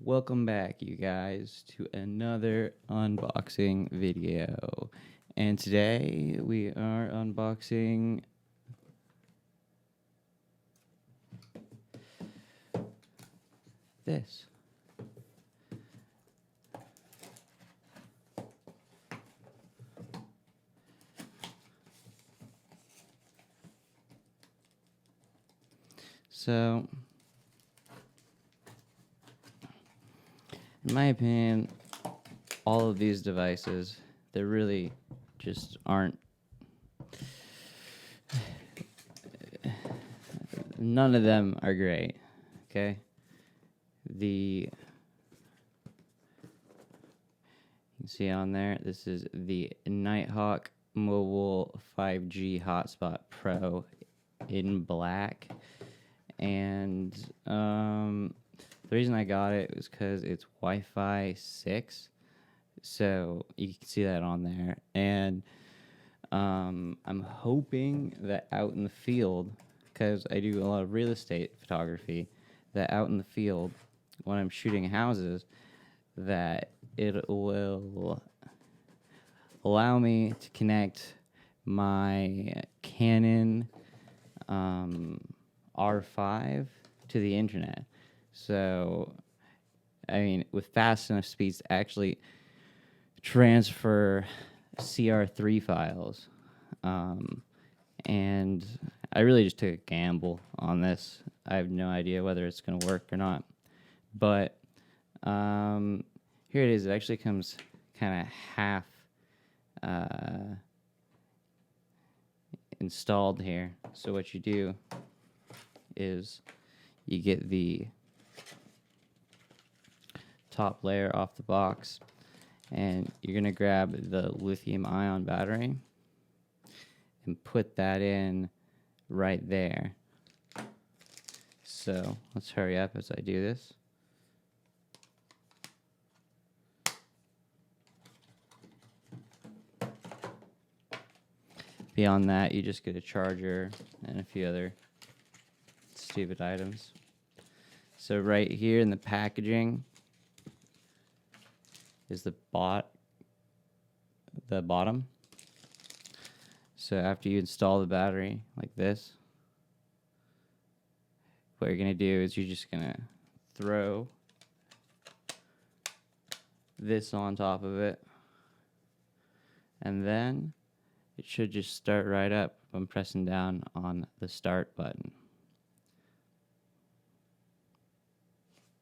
Welcome back, you guys, to another unboxing video. And today we are unboxing this. So, in my opinion, all of these devices, they really just aren't. None of them are great. Okay? You can see on there, this is the Nighthawk Mobile 5G Hotspot Pro in black. And the reason I got it was because it's Wi-Fi 6, so you can see that on there. And I'm hoping that out in the field, because I do a lot of real estate photography, that out in the field, when I'm shooting houses, that it will allow me to connect my Canon R5 to the internet. So, I mean, with fast enough speeds to actually transfer CR3 files. And I really just took a gamble on this. I have no idea whether it's going to work or not. But here it is. It actually comes kind of half installed here. So what you do is you get the top layer off the box, and you're going to grab the lithium ion battery and put that in right there. So let's hurry up as I do this. Beyond that, you just get a charger and a few other stupid items. So right here in the packaging is the bottom. So after you install the battery like this, what you're gonna do is you're just gonna throw this on top of it, and then it should just start right up. I'm pressing down on the start button.